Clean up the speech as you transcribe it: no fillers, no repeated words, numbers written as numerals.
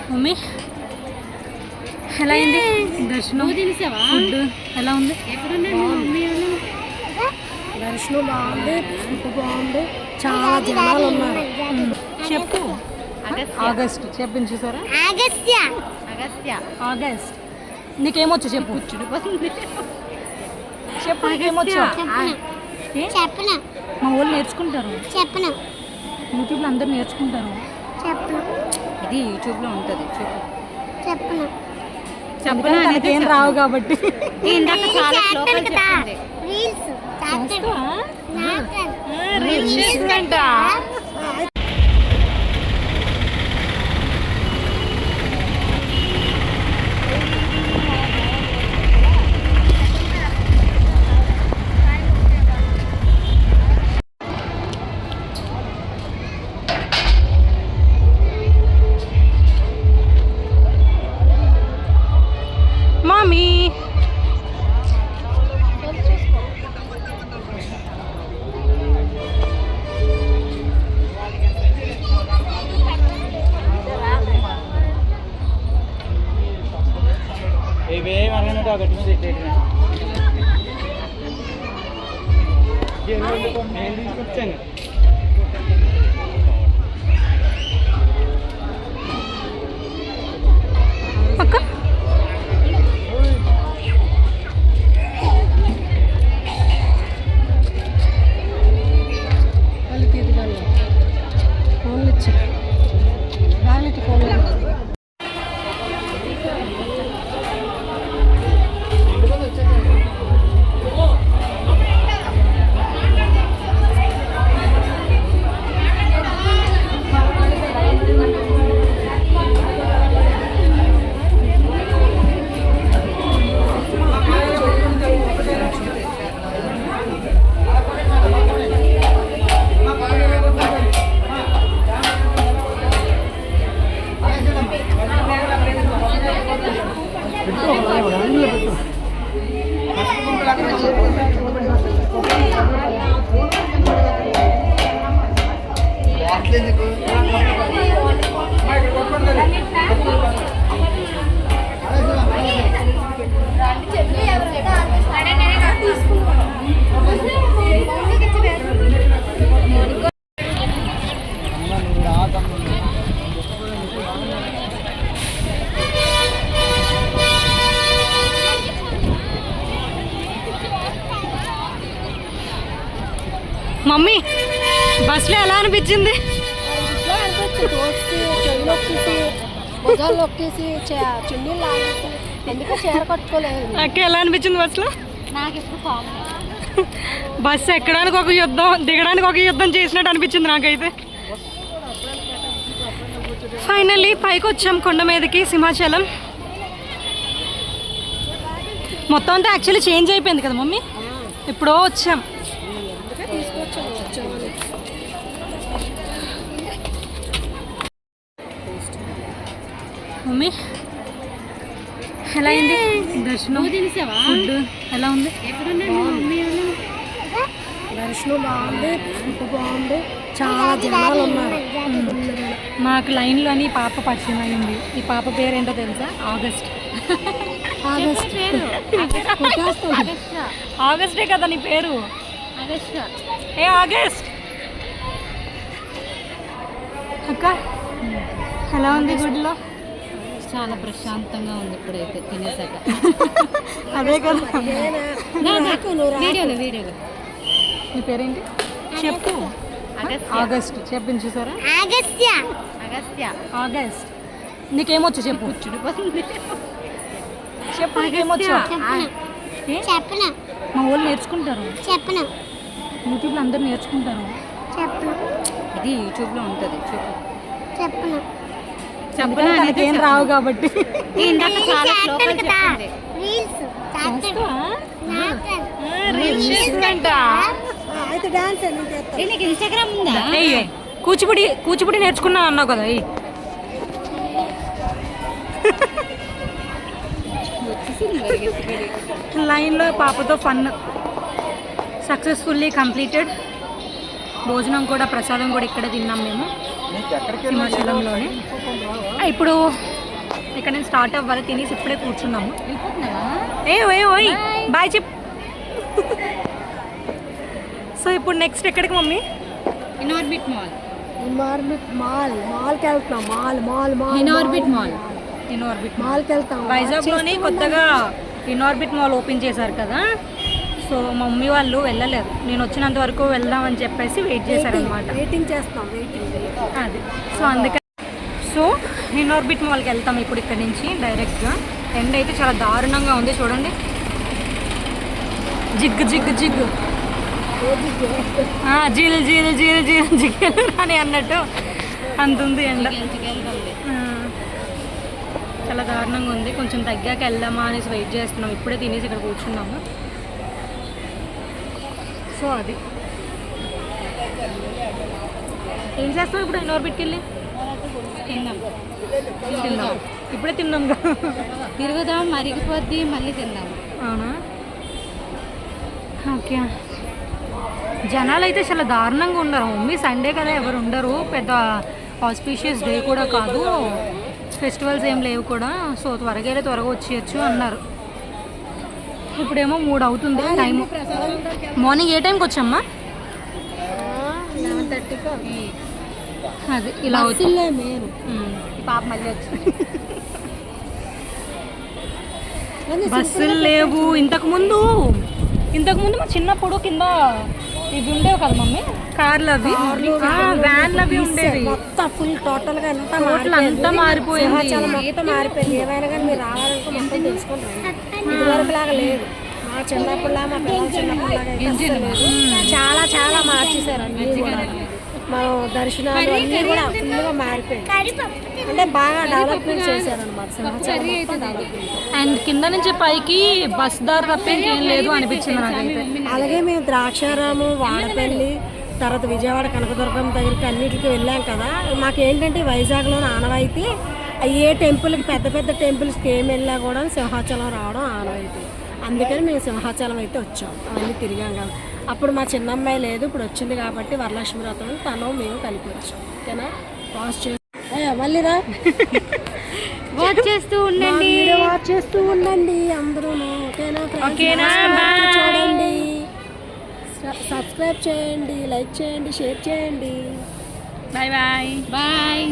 Mummy ఎలా అయింది దర్శనం? ఫుడ్ ఎలా ఉంది? దర్శనం బాగుంది, ఫుడ్ బాగుంది, చాలా జనాలు ఉన్నారు. చెప్పు. ఆగస్ట్ చెప్పింది చూసారా? ఆగస్ట్ నీకేమొచ్చు చెప్పు. చెప్పు నీకేమొచ్చు. మా వాళ్ళు నేర్చుకుంటారు. యూట్యూబ్లో అందరు నేర్చుకుంటారు. ఇది యూట్యూబ్లో ఉంటుంది. చెప్పు ఏం రావు కాబట్టి. మామీ అక్క మమ్మీ బస్సులో ఎలా అనిపించింది? అక్క ఎలా అనిపించింది బస్సులో? బస్సు ఎక్కడానికి ఒక యుద్ధం, దిగడానికి ఒక యుద్ధం చేసినట్టు అనిపించింది నాకైతే. ఫైనల్లీ పైకి వచ్చాం కొండ మీదకి, సింహాచలం. మొత్తం అంతా యాక్చువల్లీ చేంజ్ అయిపోయింది కదా మమ్మీ, ఎప్పుడో వచ్చాం. మమ్మీ ఎలా అయింది దర్శనం? ఫుడ్ ఎలా ఉంది? దర్శనం బాగుంది, ఫుడ్ బాగుంది, చాలా జనాలు ఉన్నారు. మాకు లైన్లోని పాప పరిచయం అయింది. ఈ పాప పేరు ఏంటో తెలుసా? ఆగస్ట్. ఆగస్టే కదా నీ పేరు? ఏ ఆగస్ట్. అక్క ఎలా ఉంది గుడిలో? చాలా ప్రశాంతంగా ఉంది ఇప్పుడైతే తినేసాక. అదే కదా. వీడియోలో నీ పేరేంటి చెప్పు. ఆగస్ట్ చెప్పింది చూసారా? ఆగస్ట్ నీకేమొచ్చు చెప్పు. చెప్పు నీకేమొచ్చు. మా వాళ్ళు నేర్చుకుంటారు. యూట్యూబ్లో అందరు నేర్చుకుంటారు. ఇది యూట్యూబ్లో ఉంటుంది. ఏం రావు కాబట్టి. ఇన్స్టాగ్రామ్ ఉందా? కూచిపూడి నేర్చుకున్నా అన్నావు కదా. లైన్లో పాపతో ఫన్ సక్సెస్ఫుల్లీ కంప్లీటెడ్. భోజనం కూడా, ప్రసాదం కూడా ఇక్కడే తిన్నాం మేము. సింహాచలంలోనే. ఇప్పుడు ఇక్కడ నుంచి స్టార్ట్ అవ్వాలి, తినేసి ఇప్పుడే కూర్చున్నాము. ఓయ్ బాయ్ చెప్. సో ఇప్పుడు నెక్స్ట్ ఎక్కడికి మమ్మీ? Inorbit mall. మాల్కి వెళ్తాం. Inorbit mall. మాల్కి వెళ్తాం. వైజాగ్లోని కొత్తగా ఇనార్బిట్ మాల్ ఓపెన్ చేశారు కదా, సో మా మమ్మీ వాళ్ళు వెళ్ళలేరు. నేను వచ్చినంత వరకు వెళ్దామని చెప్పేసి వెయిట్ చేశారనమాట. వెయిటింగ్ చేస్తాం. అది సో అందుకని సో ఇనార్బిట్ మాల్కి వెళ్తాం ఇప్పుడు ఇక్కడ నుంచి డైరెక్ట్గా. ఎండ అయితే చాలా దారుణంగా ఉంది చూడండి, జిగ్గు జిగ్గు జిగ్గు జీలు జీలు జీలు జీలు జిగ్గలు అని అన్నట్టు అంత ఉంది ఎండ. చాలా దారుణంగా ఉంది. కొంచెం తగ్గాక వెళ్దామా అనేసి వెయిట్ చేస్తున్నాం. ఇప్పుడే తినేసి ఇక్కడ కూర్చున్నాము. సో అది ఏం చేస్తాం ఇప్పుడు ఇనార్బిట్కి వెళ్ళి? తిన్నాం. ఇప్పుడే తిన్నాం కదా, తిరుగుదాం, మరిగిపోద్ది, మళ్ళీ తిందాం. అవునా? ఓకే. జనాలు అయితే చాలా దారుణంగా ఉన్నారు మమ్మీ. సండే కదా ఎవరు ఉండరు, పెద్ద ఆస్పీషియస్ డే కూడా కాదు, ఫెస్టివల్స్ ఏం లేవు కూడా, సో త్వరగా వచ్చేయచ్చు అన్నారు. ఇప్పుడేమో 3 అవుతుంది టైం. మార్నింగ్ ఏ టైంకి వచ్చామ్మా? 11:30. అది ఇలా మేము పాప మళ్ళీ వచ్చి బస్సులు లేవు. ఇంతకుముందు మా చిన్నప్పుడు కింద ఇవి ఉండేవి కదా మమ్మీ, కార్లు అవి, వ్యాన్లు అవి ఉండేవి. మొత్తం ఫుల్ టోటల్గా అంతా మారిపోయింది. మొత్తం మారిపోయింది. ఏమైనా కానీ మీరు రావాలంటే మొత్తం తెలుసుకుంటారు. ఇదివరకు లాగా లేదు. మా చిన్నప్పుడులా, మా పిల్లలు చిన్నప్పుడులాగా చాలా చాలా మార్చేశారు అన్నీ కూడా. మా దర్శనాలు అన్నీ కూడా ఫుల్గా మారిపోయాయి. అంటే బాగా డెవలప్మెంట్ చేశారనమాట. అండ్ కింద నుంచి పైకి బస్ దారి తప్ప ఇంకేం లేదు అనిపించింది నాకైతే. అలాగే మేము ద్రాక్షారాము, వాడపల్లి, తర్వాత విజయవాడ కనకదుర్గం దగ్గరికి అన్నిటికీ వెళ్ళాం కదా. మాకేంటంటే వైజాగ్లో ఆనవాయితీ ఏ టెంపుల్కి, పెద్ద పెద్ద టెంపుల్స్కి ఏం వెళ్ళా కూడా సింహాచలం రావడం ఆనవాయితీ. అందుకని మేము సింహాచలం అయితే వచ్చాం, అవన్నీ తిరిగాం కదా. అప్పుడు మా చిన్నమ్మాయి లేదు, ఇప్పుడు వచ్చింది కాబట్టి వరలక్ష్మి వ్రతం తను మేము కలిపి వచ్చాం. ఓకేనా? మళ్ళీ రా, వాచ్ చేస్తూ ఉండండి అందరూ. ఓకేనా? చూడండి, సబ్స్క్రైబ్ చేయండి, లైక్ చేయండి, షేర్ చేయండి. Bye bye bye.